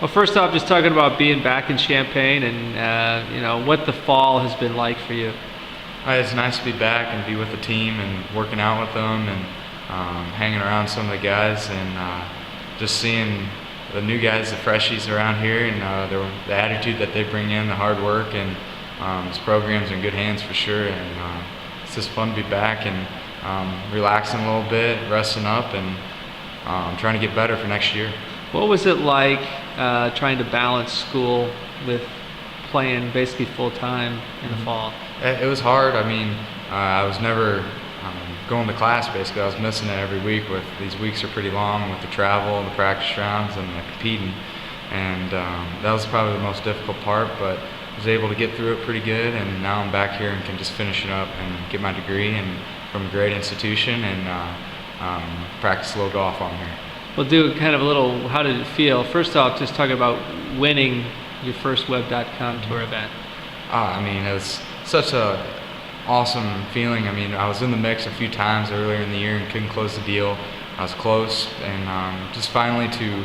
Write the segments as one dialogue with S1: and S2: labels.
S1: Well, first off, just talking about being back in Champaign and what the fall has been like for you.
S2: It's nice to be back and be with the team and working out with them and hanging around some of the guys and just seeing the new guys, the freshies around here, and the attitude that they bring in, the hard work, and this program's in good hands for sure. And it's just fun to be back and relaxing a little bit, resting up, and trying to get better for next year.
S1: What was it like trying to balance school with playing basically full time in the fall?
S2: It was hard. I mean, I was never going to class basically. I was missing it every week. These weeks are pretty long with the travel and the practice rounds and the competing, and that was probably the most difficult part. But I was able to get through it pretty good, and now I'm back here and can just finish it up and get my degree and from a great institution and practice a little golf on here.
S1: We'll do kind of a little, how did it feel? First off, just talking about winning your first Web.com tour event.
S2: I mean, it was such a awesome feeling. I mean, I was in the mix a few times earlier in the year and couldn't close the deal. I was close, and just finally to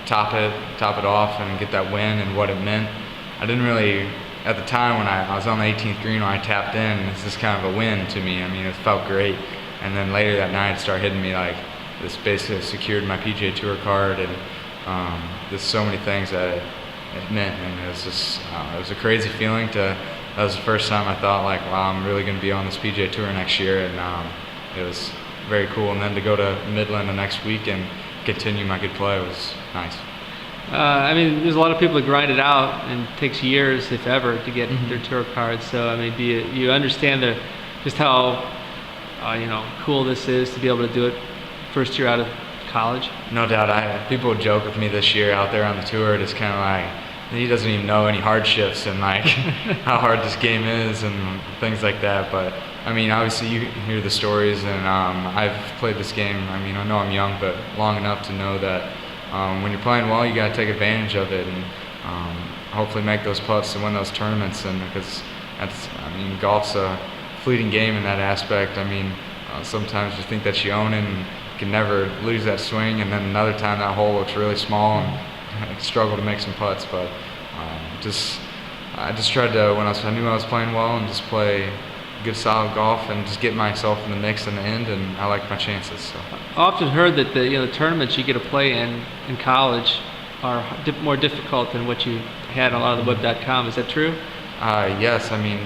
S2: top it off and get that win and what it meant. I didn't really, at the time when I was on the 18th green when I tapped in, it's just kind of a win to me. I mean, it felt great. And then later that night it started hitting me like this basically secured my PGA Tour card, and there's so many things that it meant, and it was just it was a crazy feeling. That was the first time I thought like, wow, I'm really going to be on this PGA Tour next year, and it was very cool. And then to go to Midland the next week and continue my good play was nice.
S1: I mean, there's a lot of people that grind it out, and it takes years, if ever, to get their tour cards. So I mean, do you understand just how cool this is to be able to do it first year out of college?
S2: No doubt. People would joke with me this year out there on the tour, just kind of like, he doesn't even know any hardships and like how hard this game is and things like that. But I mean, obviously you hear the stories, and I've played this game. I mean, I know I'm young, but long enough to know that when you're playing well, you got to take advantage of it and hopefully make those putts and win those tournaments. And because golf's a fleeting game in that aspect. I mean, sometimes you think that you own it and can never lose that swing, and then another time that hole looks really small and I struggle to make some putts. But I just tried to, when I knew I was playing well, and just play good solid golf and just get myself in the mix in the end, and I liked my chances. So
S1: I often heard that the tournaments you get to play in college are more difficult than what you had on a lot of the Web.com. Is that true?
S2: Yes. I mean,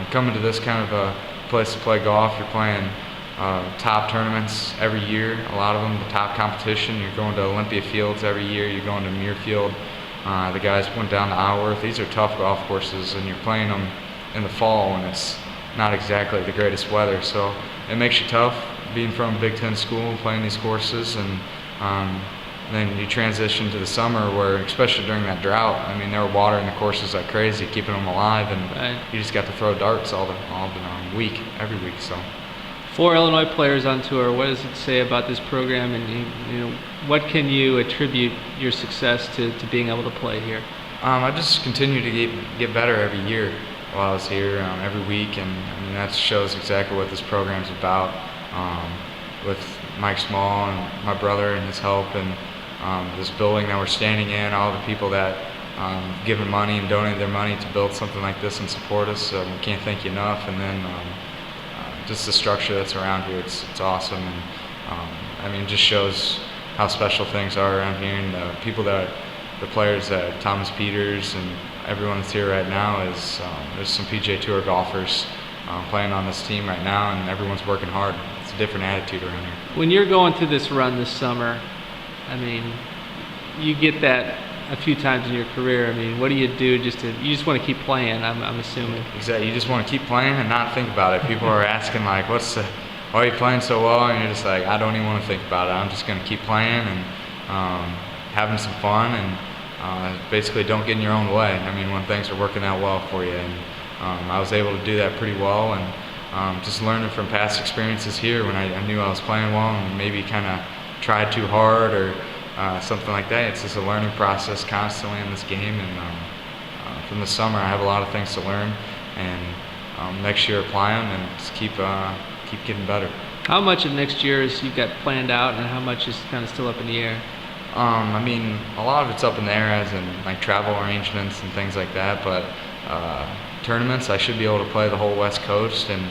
S2: coming to this kind of a place to play golf, you're playing top tournaments every year, a lot of them the top competition. You're going to Olympia Fields every year, you're going to Muirfield. The guys went down to Isleworth. These are tough golf courses, and you're playing them in the fall when it's not exactly the greatest weather, so it makes you tough being from a Big Ten school, playing these courses. And then you transition to the summer where, especially during that drought, I mean, they were watering the courses like crazy, keeping them alive, and you just got to throw darts all the week, every week. So
S1: 4 Illinois players on tour. What does it say about this program, and what can you attribute your success to being able to play here?
S2: I just continue to get better every year while I was here, every week, and I mean, that shows exactly what this program's about. With Mike Small and my brother and his help, and this building that we're standing in, all the people that given money and donated their money to build something like this and support us, we can't thank you enough. And then just the structure that's around here, it's awesome, and I mean, it just shows how special things are around here, and the players that Thomas Peters and everyone that's here right now is there's some PGA Tour golfers playing on this team right now, and everyone's working hard. It's a different attitude around here.
S1: When you're going through this run this summer, I mean, you get that a few times in your career. I mean, what do you do you just want to keep playing, I'm assuming?
S2: Exactly. You just want to keep playing and not think about it. People are asking like, why are you playing so well? And you're just like, I don't even want to think about it. I'm just going to keep playing and having some fun, and basically don't get in your own way. I mean, when things are working out well for you, and I was able to do that pretty well, and just learning from past experiences here when I knew I was playing well and maybe kind of tried too hard or something like that. It's just a learning process constantly in this game, and from the summer I have a lot of things to learn, and next year apply them and just keep getting better.
S1: How much of next year is you got planned out, and how much is kind of still up in the air?
S2: I mean, a lot of it's up in the air, as in like travel arrangements and things like that. But tournaments, I should be able to play the whole West Coast, and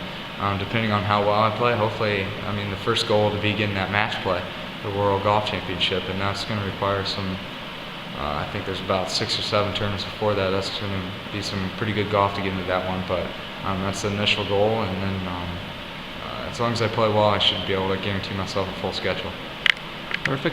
S2: depending on how well I play, hopefully, I mean, the first goal to be getting that match play, the World Golf Championship, and that's going to require some. I think there's about 6 or 7 tournaments before that. That's going to be some pretty good golf to get into that one, but that's the initial goal, and then as long as I play well, I should be able to guarantee myself a full schedule.
S1: Perfect.